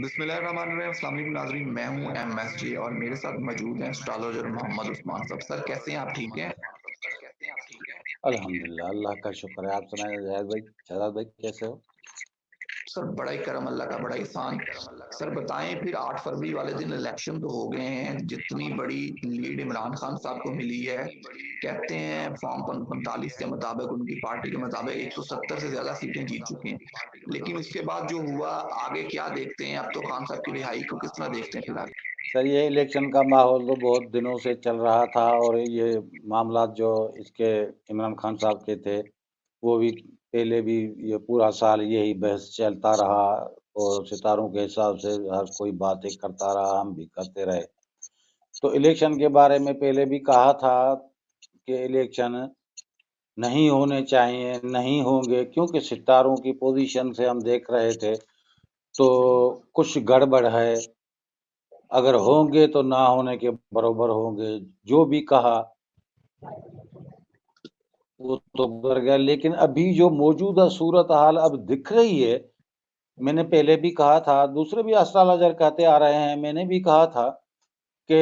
بسم اللہ الرحمن الرحیم، السلام علیکم ناظرین، میں ہوں ایم ایس جی اور میرے ساتھ موجود ہیں اسٹرالوجر محمد عثمان صاحب۔ سر کیسے ہیں آپ؟ ٹھیک ہیں؟ الحمدللہ، اللہ کا شکر ہے۔ آپ سنائیں شہزاد بھائی کیسے ہو؟ سر بڑا ہی کرم اللہ کا، بڑا ہی احسان۔ سر بتائیں پھر 8 فروری والے دن الیکشن تو ہو گئے ہیں، جتنی بڑی لیڈ عمران خان صاحب کو ملی ہے، کہتے ہیں فارم 45 کے مطابق، ان کی پارٹی کے مطابق 170 سے زیادہ سیٹیں جیت چکے ہیں، لیکن اس کے بعد جو ہوا آگے کیا دیکھتے ہیں؟ اب تو خان صاحب کی رہائی کو کس طرح دیکھتے ہیں فی الحال؟ سر یہ الیکشن کا ماحول تو بہت دنوں سے چل رہا تھا، اور یہ معاملات جو اس کے عمران خان صاحب کے تھے وہ بھی پہلے بھی یہ پورا سال یہی بحث چلتا رہا، اور ستاروں کے حساب سے ہر کوئی باتیں کرتا رہا، ہم بھی کرتے رہے۔ تو الیکشن کے بارے میں پہلے بھی کہا تھا کہ الیکشن نہیں ہونے چاہیے، نہیں ہوں گے، کیونکہ ستاروں کی پوزیشن سے ہم دیکھ رہے تھے تو کچھ گڑبڑ ہے، اگر ہوں گے تو نہ ہونے کے برابر ہوں گے۔ جو بھی کہا وہ تو گزر گیا، لیکن ابھی جو موجودہ صورتحال اب دکھ رہی ہے، میں نے پہلے بھی کہا تھا، دوسرے بھی اسٹرالوجر کہتے آ رہے ہیں، میں نے بھی کہا تھا کہ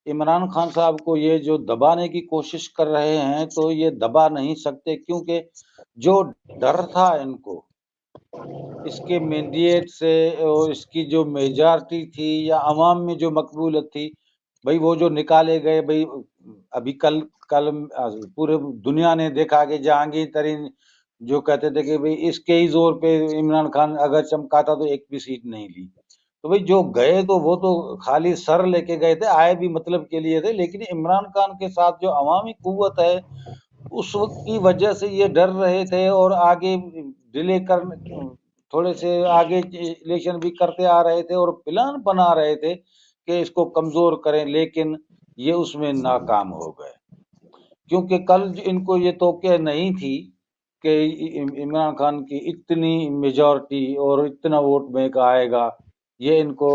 عمران خان صاحب کو یہ جو دبانے کی کوشش کر رہے ہیں تو یہ دبا نہیں سکتے، کیونکہ جو ڈر تھا ان کو اس کے مینڈیٹ سے، اور اس کی جو میجارٹی تھی یا عوام میں جو مقبولیت تھی، بھئی وہ جو نکالے گئے، بھئی ابھی کل پورے دنیا نے دیکھا کہ جہانگیر ترین جو کہتے تھے کہ بھئی اس کے ہی زور پہ عمران خان اگر چمکا تھا تو ایک بھی سیٹ نہیں لی، تو بھئی جو گئے تو وہ تو خالی سر لے کے گئے تھے، آئے بھی مطلب کے لیے تھے، لیکن عمران خان کے ساتھ جو عوامی قوت ہے اس وقت کی وجہ سے یہ ڈر رہے تھے، اور آگے ڈیلے تھوڑے سے آگے الیکشن بھی کرتے آ رہے تھے، اور پلان بنا رہے تھے کہ اس کو کمزور کریں، لیکن یہ اس میں ناکام ہو گئے، کیونکہ کل ان کو یہ توقع نہیں تھی کہ عمران خان کی اتنی میجورٹی اور اتنا ووٹ بینک آئے گا، یہ ان کو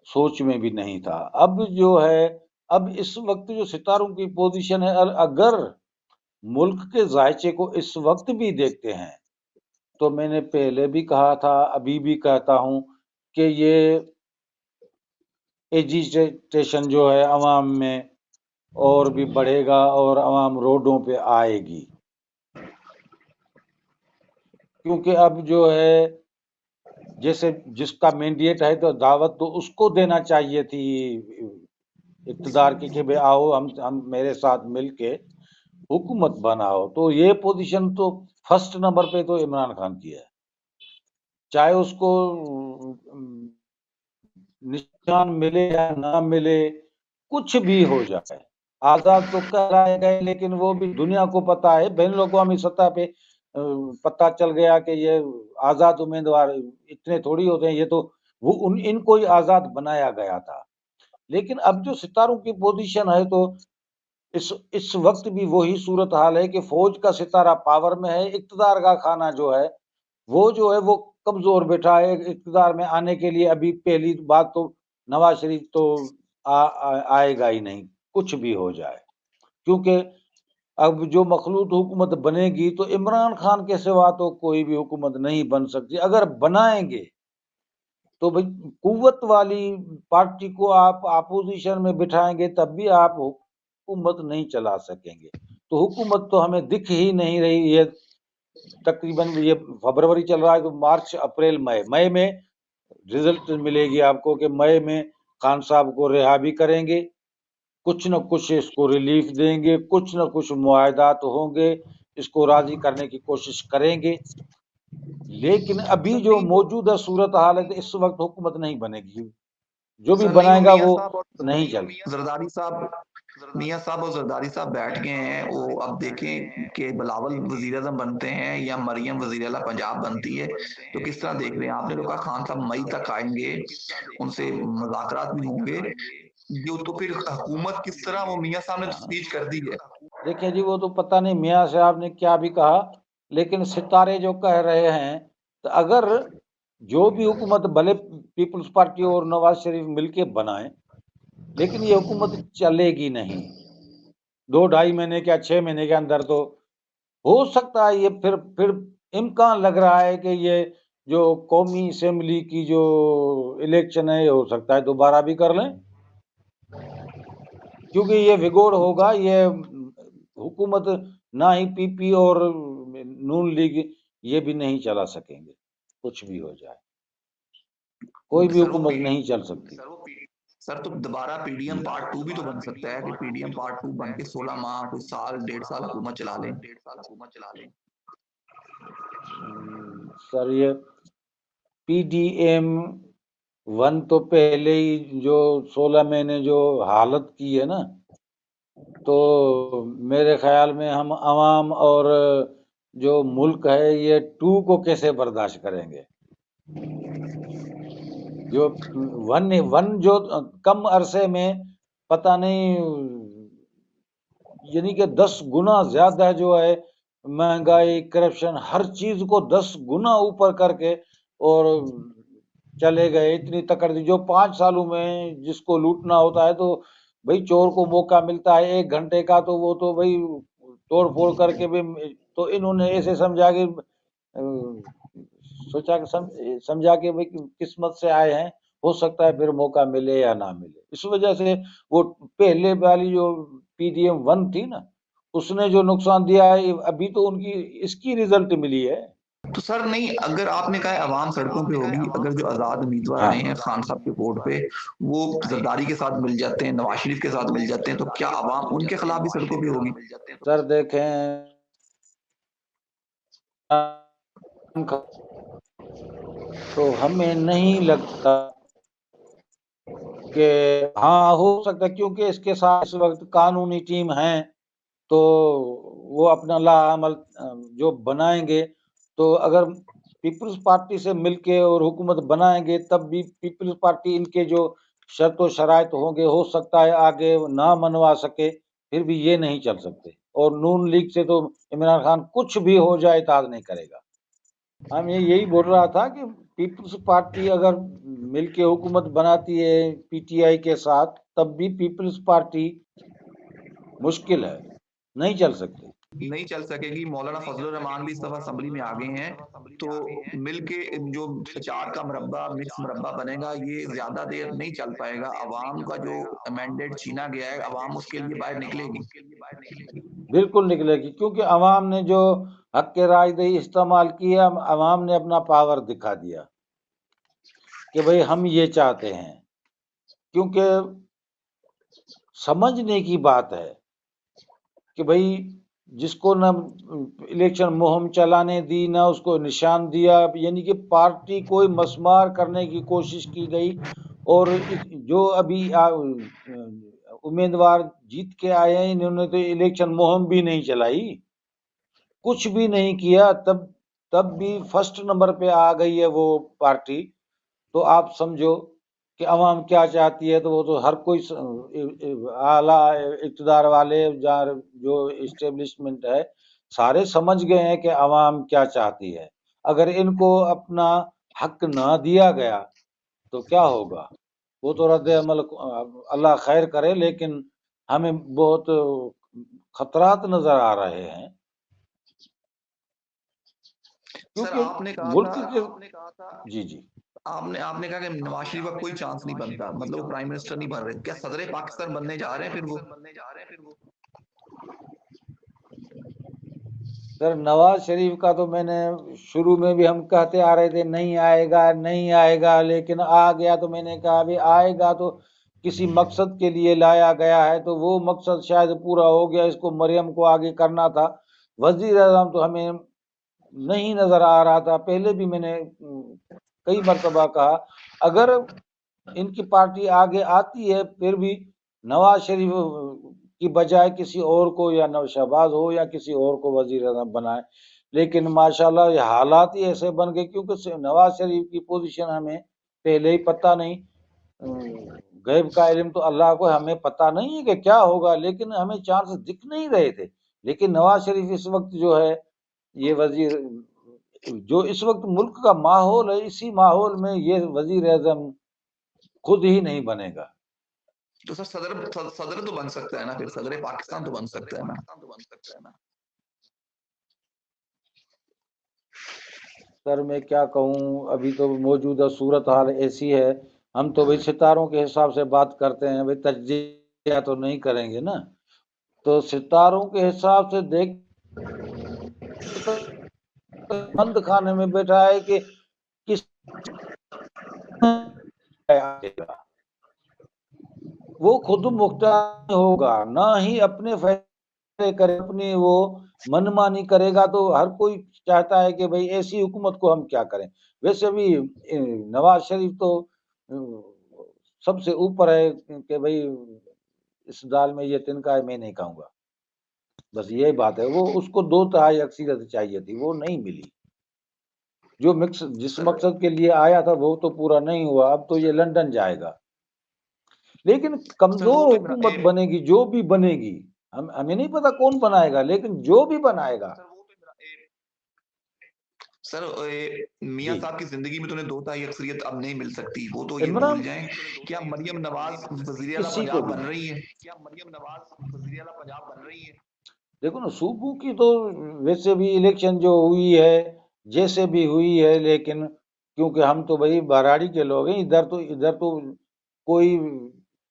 سوچ میں بھی نہیں تھا۔ اب جو ہے، اب اس وقت جو ستاروں کی پوزیشن ہے، اگر ملک کے ذائچے کو اس وقت بھی دیکھتے ہیں تو میں نے پہلے بھی کہا تھا، ابھی بھی کہتا ہوں کہ یہ ایجیٹیشن جو ہے عوام میں اور بھی بڑھے گا، اور عوام روڈوں پہ آئے گی، کیونکہ اب جو ہے جیسے جس کا مینڈیٹ ہے تو دعوت تو اس کو دینا چاہیے تھی اقتدار کی کہ بھئی آؤ ہم میرے ساتھ مل کے حکومت بناؤ، تو یہ پوزیشن تو فرسٹ نمبر پہ تو عمران خان کی ہے، چاہے اس کو نشان ملے یا نہ ملے، کچھ بھی ہو جائے، آزاد تو کہلائے گئے، لیکن وہ بھی دنیا کو پتا ہے، بین الاقوامی سطح پہ پتا چل گیا کہ یہ آزاد امیدوار اتنے تھوڑی ہوتے ہیں، یہ تو وہ ان کو ہی آزاد بنایا گیا تھا۔ لیکن اب جو ستاروں کی پوزیشن ہے تو اس وقت بھی وہی صورتحال ہے کہ فوج کا ستارہ پاور میں ہے، اقتدار کا خانہ جو ہے وہ کمزور بیٹھا ہے، اقتدار میں آنے کے لیے ابھی پہلی بات تو نواز شریف تو آئے گا ہی نہیں، کچھ بھی ہو جائے، کیونکہ اب جو مخلوط حکومت بنے گی تو عمران خان کے سوا تو کوئی بھی حکومت نہیں بن سکتی، اگر بنائیں گے تو بھئی قوت والی پارٹی کو آپ اپوزیشن میں بٹھائیں گے تب بھی آپ حکومت نہیں چلا سکیں گے، تو حکومت تو ہمیں دکھ ہی نہیں رہی ہے، تقریباً یہ فروری چل رہا ہے تو مارچ اپریل مئی میں رزلٹ ملے گی آپ کو کہ مئی میں خان صاحب کو رہا بھی کریں گے، کچھ نہ کچھ اس کو ریلیف دیں گے، کچھ نہ کچھ معاہدات ہوں گے، اس کو راضی کرنے کی کوشش کریں گے، لیکن ابھی جو موجودہ صورتحال ہے اس وقت حکومت نہیں بنے گی، جو بھی بنائے گا وہ نہیں چلے۔ زرداری صاحب، میاں صاحب اور زرداری صاحب بیٹھ گئے ہیں، وہ اب دیکھیں کہ بلاول وزیر اعظم بنتے ہیں یا مریم وزیر اعلیٰ پنجاب بنتی ہے، تو کس طرح دیکھ رہے ہیں؟ آپ نے کہا خان صاحب مئی تک آئیں گے، ان سے مذاکرات بھی ہوں گے، جو تو پھر حکومت کس طرح، وہ میاں صاحب نے اسپیچ کر دی ہے۔ دیکھیں جی، وہ تو پتہ نہیں میاں صاحب نے کیا بھی کہا، لیکن ستارے جو کہہ رہے ہیں تو اگر جو بھی حکومت بھلے پیپلز پارٹی اور نواز شریف مل کے بنائیں، لیکن یہ حکومت چلے گی نہیں 2-2.5 مہینے کیا 6 مہینے کے اندر، تو ہو سکتا ہے یہ پھر امکان لگ رہا ہے کہ یہ جو قومی اسمبلی کی جو الیکشن ہے یہ ہو سکتا ہے دوبارہ بھی کر لیں، کیونکہ یہ وگوڑ ہوگا، یہ حکومت نہ ہی پی پی اور نون لیگ یہ بھی نہیں چلا سکیں گے، کچھ بھی ہو جائے کوئی بھی سر وہ حکومت نہیں چل سکتی۔ سر تو دوبارہ پی ڈی ایم پارٹ 2 بھی تو بن سکتا ہے کہ پی ڈی ایم پارٹ 2 بن کے 16 ماہ کوئی سال 1.5 سال حکومت چلا لیں۔ سر یہ پی ڈی ایم 1 تو پہلے ہی جو 16 مہینے جو حالت کی ہے نا، تو میرے خیال میں ہم عوام اور جو ملک ہے یہ 2 کو کیسے برداشت کریں گے؟ جو 1 جو کم عرصے میں پتہ نہیں یعنی کہ 10 گنا زیادہ جو ہے مہنگائی، کرپشن، ہر چیز کو 10 گنا اوپر کر کے اور چلے گئے، اتنی تکڑی جو 5 سالوں میں جس کو لوٹنا ہوتا ہے تو بھائی چور کو موقع ملتا ہے 1 گھنٹے کا تو وہ تو بھائی توڑ پھوڑ کر کے بھی، تو انہوں نے ایسے سمجھا کہ سوچا کہ سمجھا کہ بھائی قسمت سے آئے ہیں، ہو سکتا ہے پھر موقع ملے یا نہ ملے، اس وجہ سے وہ پہلے والی جو پی ڈی ایم 1 تھی نا اس نے جو نقصان دیا ہے ابھی تو ان کی اس کی رزلٹ ملی ہے۔ تو سر نہیں، اگر آپ نے کہا عوام سڑکوں پہ ہوگی، اگر جو آزاد امیدوار آئے ہیں خان صاحب کے ووٹ پہ وہ زرداری کے ساتھ مل جاتے ہیں، نواز شریف کے ساتھ مل جاتے ہیں، تو کیا عوام ان کے خلاف بھی سڑکوں پہ ہوگی؟ سر دیکھیں تو ہمیں نہیں لگتا کہ ہاں ہو سکتا ہے، کیونکہ اس کے ساتھ اس وقت قانونی ٹیم ہیں تو وہ اپنا لا عمل جو بنائیں گے، تو اگر پیپلز پارٹی سے مل کے اور حکومت بنائیں گے تب بھی پیپلز پارٹی ان کے جو شرط و شرائط ہوں گے ہو سکتا ہے آگے نہ منوا سکے، پھر بھی یہ نہیں چل سکتے، اور نون لیگ سے تو عمران خان کچھ بھی ہو جائے اطاعت نہیں کرے گا۔ ہم یہی بول رہا تھا کہ پیپلز پارٹی اگر مل کے حکومت بناتی ہے پی ٹی آئی کے ساتھ تب بھی پیپلز پارٹی مشکل ہے، نہیں چل سکتی، نہیں چل سکے گی۔ مولانا فضل الرحمان بھی اس دفعہ اسمبلی میں آ گئے ہیں، تو مل کے جو 4 کا مربع مکس مربع بنے گا یہ زیادہ دیر نہیں چل پائے گا۔ عوام کا جو امینڈیٹ چھینا گیا ہے عوام اس کے لیے باہر نکلے گی، بالکل نکلے گی، کیونکہ عوام نے جو حق کے رائے دہی استعمال کیا، عوام نے اپنا پاور دکھا دیا کہ بھئی ہم یہ چاہتے ہیں، کیونکہ سمجھنے کی بات ہے کہ بھئی جس کو نہ الیکشن مہم چلانے دی نہ اس کو نشان دیا، یعنی کہ پارٹی کوئی مسمار کرنے کی کوشش کی گئی، اور جو ابھی امیدوار جیت کے آئے ہیں انہوں نے تو الیکشن مہم بھی نہیں چلائی، کچھ بھی نہیں کیا، تب بھی فرسٹ نمبر پہ آ گئی ہے وہ پارٹی، تو آپ سمجھو کہ عوام کیا چاہتی ہے، تو وہ تو ہر کوئی اعلیٰ اقتدار والے جو اسٹیبلشمنٹ ہے سارے سمجھ گئے ہیں کہ عوام کیا چاہتی ہے، اگر ان کو اپنا حق نہ دیا گیا تو کیا ہوگا، وہ تو رد عمل اللہ خیر کرے، لیکن ہمیں بہت خطرات نظر آ رہے ہیں، سر کیونکہ آپ نے کہا ملک تھا کے جی آپ نے کہا کہ نواز شریف کا کوئی چانس نہیں بنتا، مطلب وہ پرائم منسٹر نہیں بن رہے، کیا صدر پاکستان بننے جا رہے ہیں پھر وہ؟ سر نواز شریف کا تو میں نے شروع میں بھی ہم کہتے آ رہے تھے نہیں آئے گا نہیں آئے گا، لیکن آ گیا، تو میں نے کہا بھی آئے گا تو کسی مقصد کے لیے لایا گیا ہے، تو وہ مقصد شاید پورا ہو گیا، اس کو مریم کو آگے کرنا تھا، وزیر اعظم تو ہمیں نہیں نظر آ رہا تھا، پہلے بھی میں نے کئی مرتبہ کہا اگر ان کی پارٹی آگے آتی ہے پھر بھی نواز شریف کی بجائے کسی اور کو یا شہباز ہو یا کسی اور کو وزیر اعظم بنائے، لیکن ماشاءاللہ یہ حالات ہی ایسے بن گئے، کیونکہ نواز شریف کی پوزیشن ہمیں پہلے ہی پتہ نہیں، غیب کا علم تو اللہ کو، ہمیں پتہ نہیں ہے کہ کیا ہوگا، لیکن ہمیں چانس دکھ نہیں رہے تھے، لیکن نواز شریف اس وقت جو ہے یہ وزیر جو اس وقت ملک کا ماحول ہے، اسی ماحول میں یہ وزیر اعظم خود ہی نہیں بنے گا۔ تو سر صدر تو بن سکتا ہے نا، پھر صدر پاکستان تو بن سکتا ہے نا؟ سر میں کیا کہوں، ابھی تو موجودہ صورتحال ایسی ہے، ہم تو بھائی ستاروں کے حساب سے بات کرتے ہیں، بھائی تجزیہ تو نہیں کریں گے نا، تو ستاروں کے حساب سے دیکھ بند خانے میں بیٹھا ہے کہ کس وہ خود مختار ہوگا، نہ ہی اپنے فیصلے کرے، اپنی وہ منمانی کرے گا، تو ہر کوئی چاہتا ہے کہ بھئی ایسی حکومت کو ہم کیا کریں۔ ویسے بھی نواز شریف تو سب سے اوپر ہے کہ بھئی اس دال میں یہ تنکا ہے، میں نہیں کہوں گا، بس یہی بات ہے۔ وہ اس کو 2/3 اکثریت چاہیے تھی، وہ نہیں ملی۔ جو جس مقصد کے لیے آیا تھا وہ تو پورا نہیں ہوا، اب تو یہ لندن جائے گا۔ لیکن کمزور حکومت بنے گی، جو بھی بنے گی، ہمیں نہیں پتا کون بنائے گا، لیکن جو بھی بنائے گا۔ سر میاں صاحب کی زندگی میں تو انہیں 2/3 اکثریت اب نہیں مل سکتی، وہ تو یہ بھول جائیں۔ کیا مریم نواز وزیر اعلیٰ پنجاب بن رہی ہے؟ کیا مریم نواز وزیر اعلیٰ پنجاب بن رہی ہے؟ دیکھو نا، صوبوں کی تو ویسے بھی الیکشن جو ہوئی ہے جیسے بھی ہوئی ہے، لیکن کیونکہ ہم تو بھائی بھراڑی کے لوگ ہیں، ادھر تو کوئی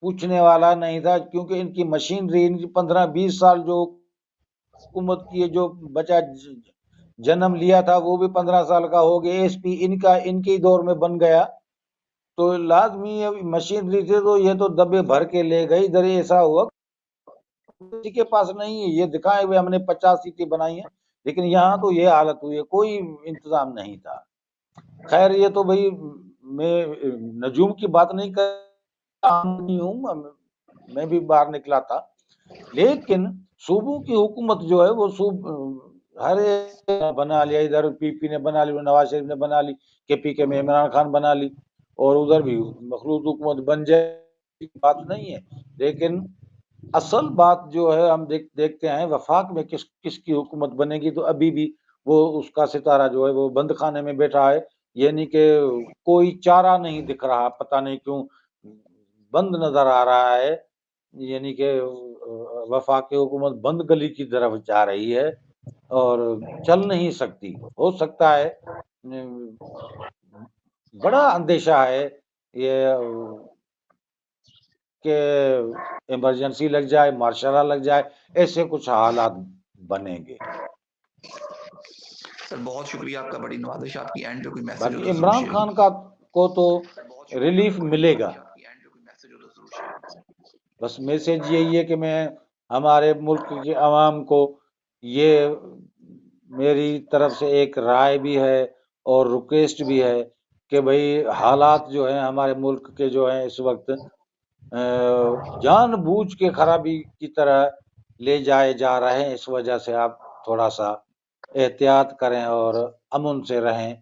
پوچھنے والا نہیں تھا، کیونکہ ان کی مشینری، ان کی 15-20 سال جو حکومت کی ہے، جو بچہ جنم لیا تھا وہ بھی 15 سال کا ہو گیا، ایس پی ان کے دور میں بن گیا، تو لازمی مشینری تھے، تو یہ تو دبے بھر کے لے گئی۔ ادھر ایسا ہوا کسی کے پاس نہیں ہے، یہ دکھائے ہوئے ہم نے 50 سیٹیں بنائی ہیں، لیکن یہاں تو یہ حالت ہوئی ہے، کوئی انتظام نہیں تھا۔ خیر یہ تو بھائی میں نجوم کی بات نہیں ہوں، میں بھی باہر نکلا تھا، لیکن صوبوں کی حکومت جو ہے وہ ہر ایک بنا لیا، ادھر پی پی نے بنا لی، نواز شریف نے بنا لی، کے پی کے میں عمران خان بنا لی، اور ادھر بھی مخلوط حکومت بن جائے، بات نہیں ہے۔ لیکن اصل بات جو ہے ہم دیکھتے ہیں وفاق میں کس کی حکومت بنے گی، تو ابھی بھی وہ اس کا ستارہ جو ہے وہ بند خانے میں بیٹھا ہے، یعنی کہ کوئی چارہ نہیں دکھ رہا، پتہ نہیں کیوں بند نظر آ رہا ہے، یعنی کہ وفاقی حکومت بند گلی کی طرف جا رہی ہے اور چل نہیں سکتی۔ ہو سکتا ہے، بڑا اندیشہ ہے یہ کہ ایمرجنسی لگ جائے، مارشل لا لگ جائے، ایسے کچھ حالات بنیں گے۔ سر بہت شکریہ آپ کا، بڑی نوازش آپ کی۔ اینڈ پہ کوئی میسج ہو باقی تو عمران خان کو تو ریلیف ملے گا۔ بس میسج یہی ہے کہ میں ہمارے ملک کے عوام کو یہ میری طرف سے ایک رائے بھی ہے اور ریکویسٹ بھی ہے کہ بھئی حالات جو ہیں ہمارے ملک کے جو ہیں اس وقت جان بوجھ کے خرابی کی طرح لے جائے جا رہے ہیں، اس وجہ سے آپ تھوڑا سا احتیاط کریں اور امن سے رہیں۔